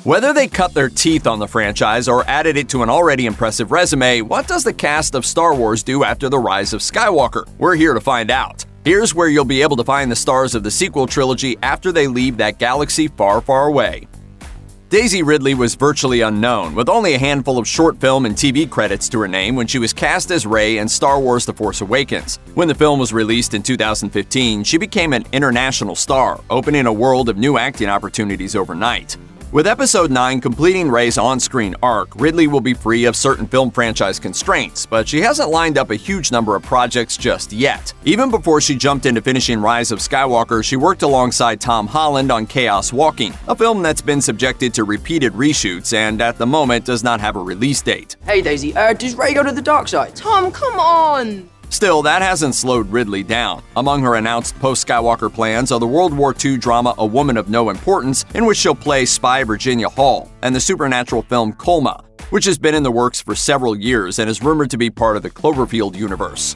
Whether they cut their teeth on the franchise or added it to an already impressive resume, what does the cast of Star Wars do after The Rise of Skywalker? We're here to find out. Here's where you'll be able to find the stars of the sequel trilogy after they leave that galaxy far, far away. Daisy Ridley was virtually unknown, with only a handful of short film and TV credits to her name when she was cast as Rey in Star Wars The Force Awakens. When the film was released in 2015, she became an international star, opening a world of new acting opportunities overnight. With Episode 9 completing Rey's on-screen arc, Ridley will be free of certain film franchise constraints, but she hasn't lined up a huge number of projects just yet. Even before she jumped into finishing Rise of Skywalker, she worked alongside Tom Holland on Chaos Walking, a film that's been subjected to repeated reshoots and at the moment does not have a release date. Hey Daisy, does Rey go to the dark side? Tom, come on! Still, that hasn't slowed Ridley down. Among her announced post-Skywalker plans are the World War II drama A Woman of No Importance, in which she'll play spy Virginia Hall, and the supernatural film Colma, which has been in the works for several years and is rumored to be part of the Cloverfield universe.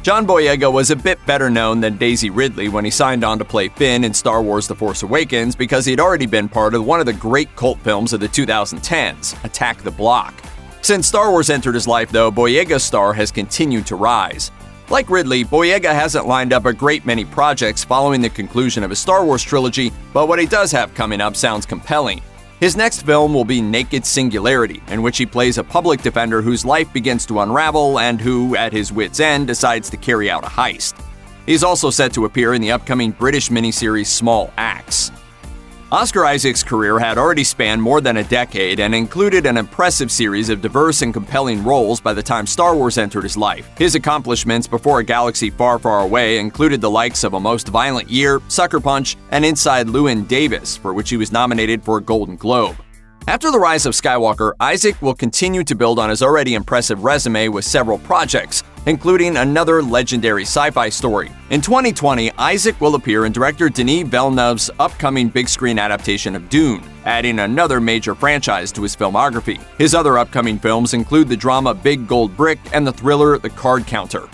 John Boyega was a bit better known than Daisy Ridley when he signed on to play Finn in Star Wars The Force Awakens because he'd already been part of one of the great cult films of the 2010s, Attack the Block. Since Star Wars entered his life, though, Boyega's star has continued to rise. Like Ridley, Boyega hasn't lined up a great many projects following the conclusion of his Star Wars trilogy, but what he does have coming up sounds compelling. His next film will be Naked Singularity, in which he plays a public defender whose life begins to unravel and who, at his wit's end, decides to carry out a heist. He's also set to appear in the upcoming British miniseries Small Axe. Oscar Isaac's career had already spanned more than a decade and included an impressive series of diverse and compelling roles by the time Star Wars entered his life. His accomplishments before A Galaxy Far, Far Away included the likes of A Most Violent Year, Sucker Punch, and Inside Llewyn Davis, for which he was nominated for a Golden Globe. After The Rise of Skywalker, Isaac will continue to build on his already impressive resume with several projects, including another legendary sci-fi story. In 2020, Isaac will appear in director Denis Villeneuve's upcoming big-screen adaptation of Dune, adding another major franchise to his filmography. His other upcoming films include the drama Big Gold Brick and the thriller The Card Counter.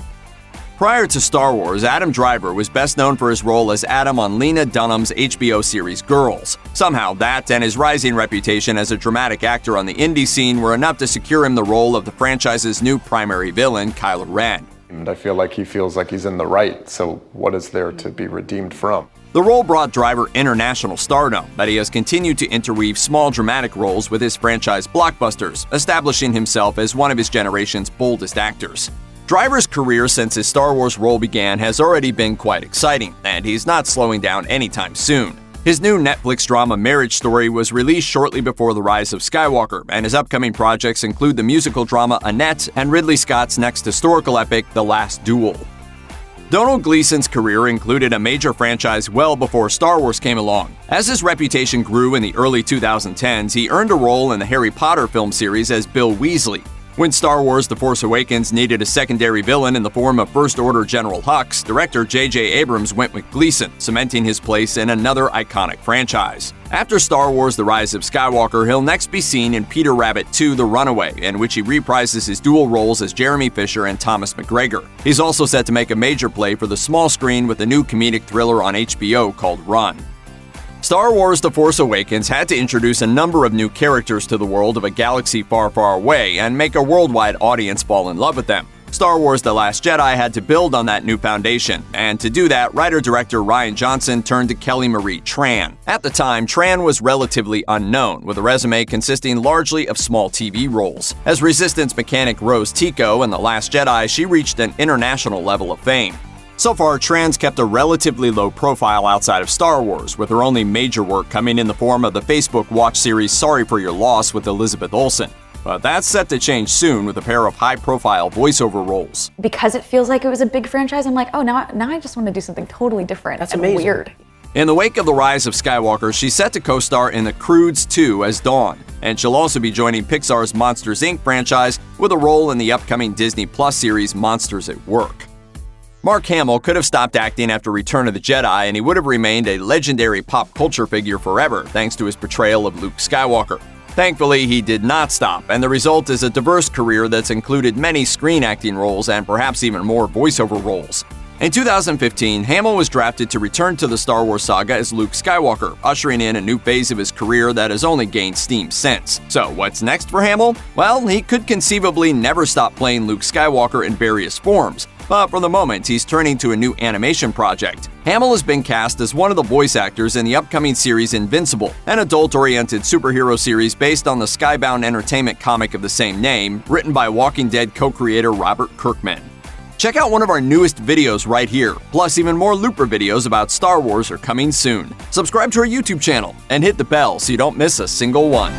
Prior to Star Wars, Adam Driver was best known for his role as Adam on Lena Dunham's HBO series Girls. Somehow, that and his rising reputation as a dramatic actor on the indie scene were enough to secure him the role of the franchise's new primary villain, Kylo Ren. And I feel like he feels like he's in the right, so what is there to be redeemed from? The role brought Driver international stardom, but he has continued to interweave small dramatic roles with his franchise blockbusters, establishing himself as one of his generation's boldest actors. Driver's career since his Star Wars role began has already been quite exciting, and he's not slowing down anytime soon. His new Netflix drama Marriage Story was released shortly before The Rise of Skywalker, and his upcoming projects include the musical drama Annette and Ridley Scott's next historical epic, The Last Duel. Domhnall Gleeson's career included a major franchise well before Star Wars came along. As his reputation grew in the early 2010s, he earned a role in the Harry Potter film series as Bill Weasley. When Star Wars The Force Awakens needed a secondary villain in the form of First Order General Hux, director J.J. Abrams went with Gleeson, cementing his place in another iconic franchise. After Star Wars The Rise of Skywalker, he'll next be seen in Peter Rabbit 2 The Runaway, in which he reprises his dual roles as Jeremy Fisher and Thomas McGregor. He's also set to make a major play for the small screen with a new comedic thriller on HBO called Run. Star Wars The Force Awakens had to introduce a number of new characters to the world of A Galaxy Far, Far Away and make a worldwide audience fall in love with them. Star Wars The Last Jedi had to build on that new foundation, and to do that, writer-director Rian Johnson turned to Kelly Marie Tran. At the time, Tran was relatively unknown, with a resume consisting largely of small TV roles. As Resistance mechanic Rose Tico in The Last Jedi, she reached an international level of fame. So far, Tran's kept a relatively low profile outside of Star Wars, with her only major work coming in the form of the Facebook Watch series Sorry for Your Loss with Elizabeth Olsen. But that's set to change soon with a pair of high-profile voiceover roles. Because it feels like it was a big franchise, I'm like, oh, now I just want to do something totally different. That's and amazing. Weird. In the wake of The Rise of Skywalker, she's set to co-star in The Croods 2 as Dawn, and she'll also be joining Pixar's Monsters, Inc. franchise with a role in the upcoming Disney Plus series Monsters at Work. Mark Hamill could have stopped acting after Return of the Jedi, and he would have remained a legendary pop culture figure forever thanks to his portrayal of Luke Skywalker. Thankfully, he did not stop, and the result is a diverse career that's included many screen acting roles and perhaps even more voiceover roles. In 2015, Hamill was drafted to return to the Star Wars saga as Luke Skywalker, ushering in a new phase of his career that has only gained steam since. So what's next for Hamill? Well, he could conceivably never stop playing Luke Skywalker in various forms, but for the moment he's turning to a new animation project. Hamill has been cast as one of the voice actors in the upcoming series Invincible, an adult-oriented superhero series based on the Skybound Entertainment comic of the same name, written by Walking Dead co-creator Robert Kirkman. Check out one of our newest videos right here, plus even more Looper videos about Star Wars are coming soon. Subscribe to our YouTube channel and hit the bell so you don't miss a single one.